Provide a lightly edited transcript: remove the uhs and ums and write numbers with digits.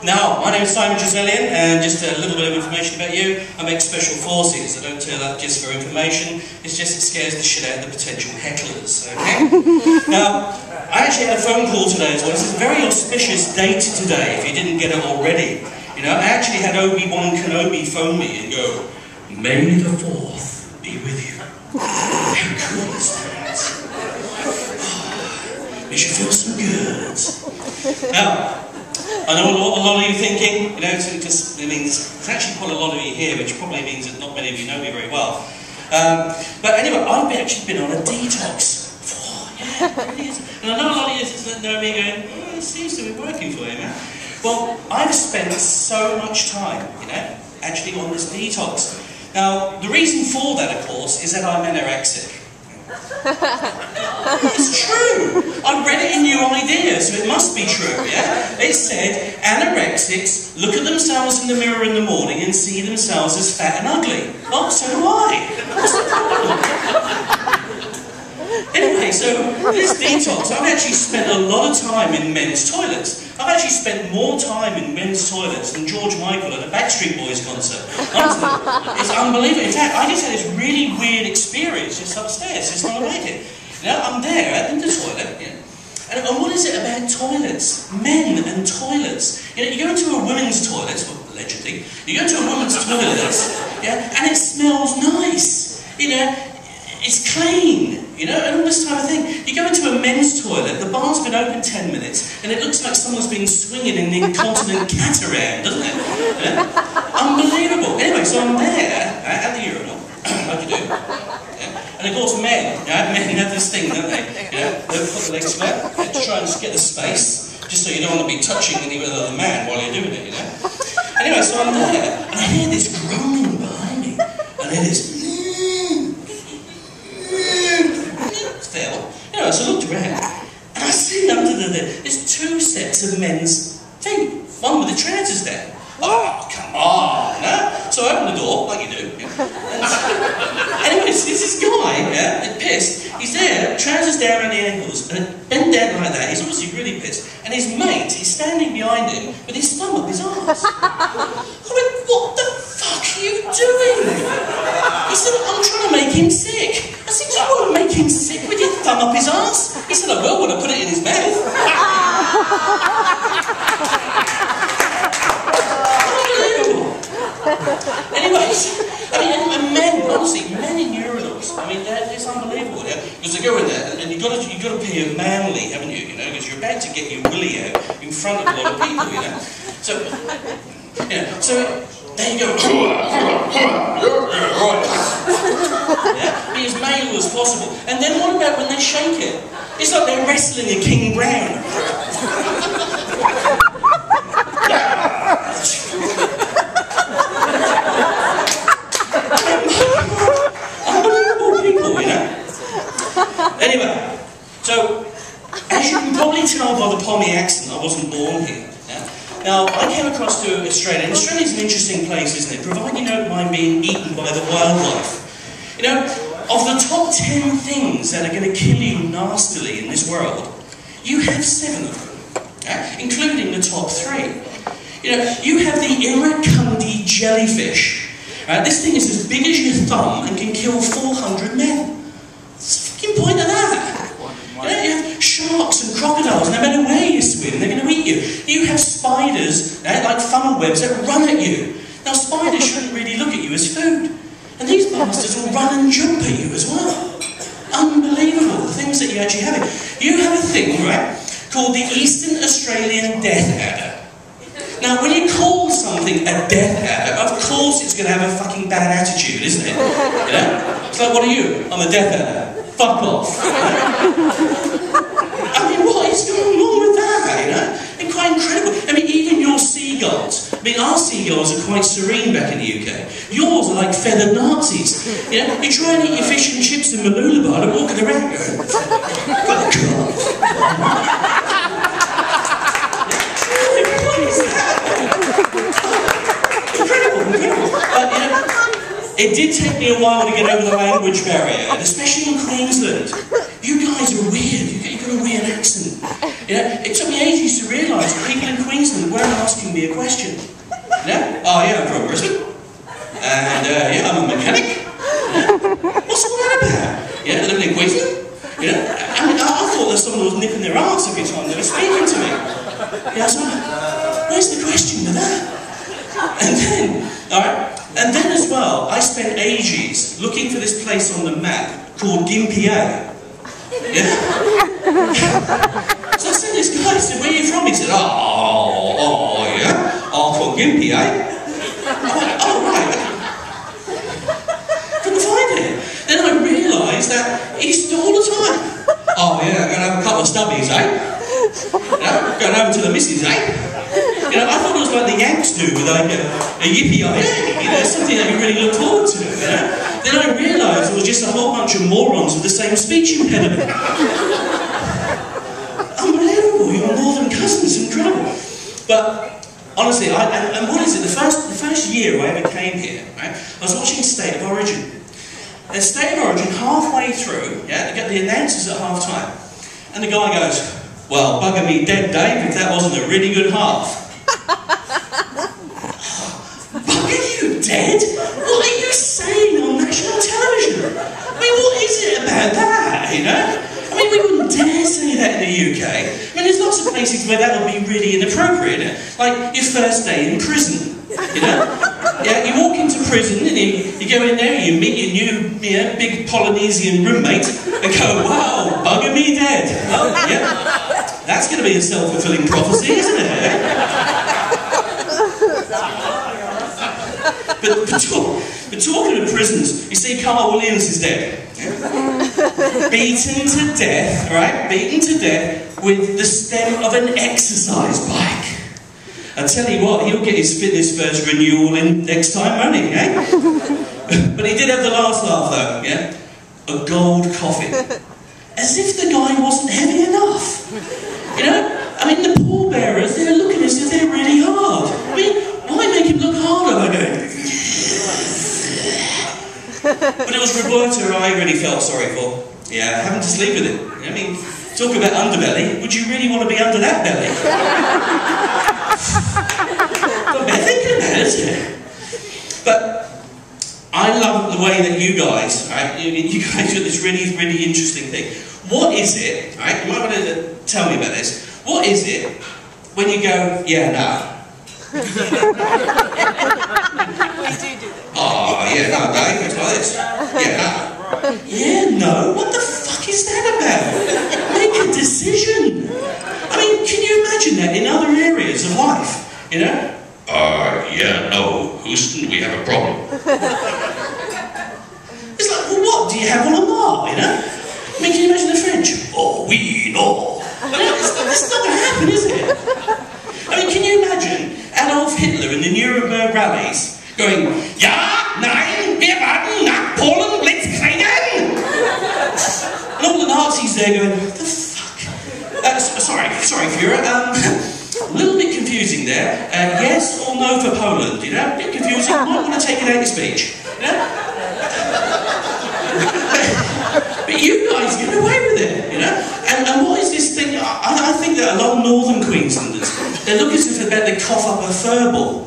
Now, my name is Simon Giselian, and just a little bit of information about you. I'm ex-Special Forces. I don't tell that just for information. It's just it scares the shit out of the potential hecklers, okay? Now, I actually had a phone call today as well. It's a very auspicious date today, if you didn't get it already. You know, I actually had Obi-Wan Kenobi phone me and go, "May the 4th be with you." How cool is that? Makes you feel so good. Now, I know a lot of you thinking, you know, because it means there's actually quite a lot of you here, which probably means that not many of you know me very well. But anyway, I've actually been on a detox. Yeah, it really is. And I know a lot of you know me going, "Oh, it seems to be working for you, man." Well, I've spent so much time, you know, actually on this detox. Now, the reason for that, of course, is that I'm anorexic. It's true. I read it in New Idea, so it must be true, yeah? It said, anorexics look at themselves in the mirror in the morning and see themselves as fat and ugly. Oh, so do I. What's the problem? Anyway, so this detox, I've actually spent a lot of time in men's toilets. I've actually spent more time in men's toilets than George Michael at a Backstreet Boys concert. Honestly, it's unbelievable. In fact, I just had this really weird experience just upstairs, just not like it. You know, I'm there in the toilet, yeah. And what is it about toilets? Men and toilets. You know, you go into a women's toilet, well, allegedly, you go into a woman's toilet, yeah, and it smells nice. You know, it's clean, you know, and all this type of thing. You go into a men's toilet, the bar's been open 10 minutes, and it looks like someone's been swinging an incontinent cat around, doesn't it? Yeah? Unbelievable. Anyway, so I'm there, at the urinal, like you do. Yeah? And of course men have this thing, don't they? You know, they'll put the legs flat, they try and get the space, just so you don't want to be touching any other man while you're doing it, you know? Anyway, so I'm there, and I hear this groaning behind me, and it is, Phil. You know, so I looked around, and I see under there's 2 sets of men's feet. One with the trousers down. Oh, come on, no? So I opened the door, like you do. Anyway, so this guy, yeah, pissed. He's there, trousers down around the ankles, and bent down like that. He's obviously really pissed. And his mate is standing behind him with his thumb up his arse. I went, "What the fuck are you doing?" He said, "I'm trying to make him sick." I said, "Do you want to make him sick with your thumb up his arse?" He said, "I will when I put it in his mouth." Anyways, I mean, and men, honestly, men in urinals, I mean, it's unbelievable, yeah? Because they go in there, and you've got to appear manly, haven't you, you know, because you're about to get your willy out in front of a lot of people, you know? So, there you go. Right. Yeah? Be as male as possible. And then what about when they shake it? It's like they're wrestling a King Brown. Unbelievable people, you know? Anyway, so, as you can probably tell by the Pommy accent, I wasn't born here. Yeah? Now, I came across to Australia, and Australia's an interesting place, isn't it? Provided you don't mind being eaten by the wildlife. You know, of the top 10 things that are going to kill you nastily in this world, you have 7 of them, yeah? Including the top 3. You know, you have the Irrakundi jellyfish. This thing is as big as your thumb and can kill 400 men. What's the fucking point of that? You know, you have sharks and crocodiles, no matter where you swim, they're going to eat you. You have spiders, like funnel webs, that run at you. Now, spiders shouldn't really look at you as food. And these bastards will run and jump at you as well. Unbelievable, the things that you actually have. You have a thing, right, called the Eastern Australian death adder. Now, when you call something a death adder, of course it's going to have a fucking bad attitude, isn't it? You know? It's like, what are you? I'm a death adder. Fuck off. I mean, what is going on with that, you know? It's quite incredible. I mean, even your seagulls. I mean, our seagulls are quite serene back in the UK. Yours are like feathered Nazis. You know, you try and eat your fish and chips in Mooloolaba and walking around going, fuck off. But, you know, it did take me a while to get over the language barrier, and especially in Queensland. You guys are weird, you've got a weird accent. You know, it took me ages to realise that people in Queensland weren't asking me me a question. Yeah? Oh yeah, I'm from Brisbane. And yeah, I'm a mechanic. Yeah? What's all that about? Yeah, living in Queensland. You know? I mean, I thought that someone was nipping their arse every time they were speaking to me. Yeah, so where's the question with that? And then, alright, and then as well, I spent ages looking for this place on the map called Gympie. Yeah? So I said this guy, I said, where are you from? He said, oh yeah, I'm from Gympie. I went, oh right. Couldn't find it. Then I realised that he used to do it all the time. Oh yeah, gonna have a couple of stubbies, You know, going over to the missus, You know, I thought it was like the Yanks do with like a yippee-yi-yay, you know, something that you really look forward to, you know. Then I realised it was just a whole bunch of morons with the same speech impediment. Unbelievable, your northern cousins, incredible. But honestly, and what is it? The first year I ever came here, right? I was watching State of Origin. And State of Origin, halfway through, yeah, they get the announcers at half time, and the guy goes, "Well, bugger me dead, Dave, if that wasn't a really good half." Bugger you dead? What are you saying on national television? I mean, what is it about that, you know? I mean, we wouldn't dare say that in the UK. I mean, there's lots of places where that would be really inappropriate. Like your first day in prison, you know? Yeah, you walk into prison and you go in there and you meet your new, you know, big Polynesian roommate and go, "Wow, bugger me dead." Oh, yeah. That's going to be a self-fulfilling prophecy, isn't it? But talking of prisons, you see Carl Williams is dead. Beaten to death, right? Beaten to death with the stem of an exercise bike. I tell you what, he'll get his fitness first renewal in next time, won't he, eh? But he did have the last laugh though, yeah? A gold coffin. As if the guy wasn't heavy enough. You know? I mean, the pallbearers, they're looking as if they're really hard. I mean, why make him look harder by going... But it was Roberta I really felt sorry for. Yeah, having to sleep with it. I mean, talk about underbelly. Would you really want to be under that belly? Got better thinking about it, isn't it? But I love the way that you guys, right? You guys do this really, really interesting thing. What is it, right? You might want to tell me about this. What is it when you go, yeah, no? We do this. Oh, yeah, no, Dave, it's like this. Yeah, no. Yeah, no? What the fuck is that about? Make a decision. I mean, can you imagine that in other areas of life? You know? Yeah, no, Houston, we have a problem. It's like, well, what do you have on a mar, you know? I mean, can you imagine the French? Oh, oui, no. You know, it's not going to happen, is it? I mean, can you imagine Adolf Hitler in the Nuremberg rallies going, "Ja, nein, wir werden nach Polen blitzkriegen"? And all the Nazis there going, "What the fuck?" Sorry, Führer. A little bit confusing there. Yes or no for Poland, you know? A bit confusing. Might want to take it out of speech, you know? But you guys get away with it, you know? And what is this thing? I think that a lot of northern Queenslanders, they look as if they're about to cough up a fur ball.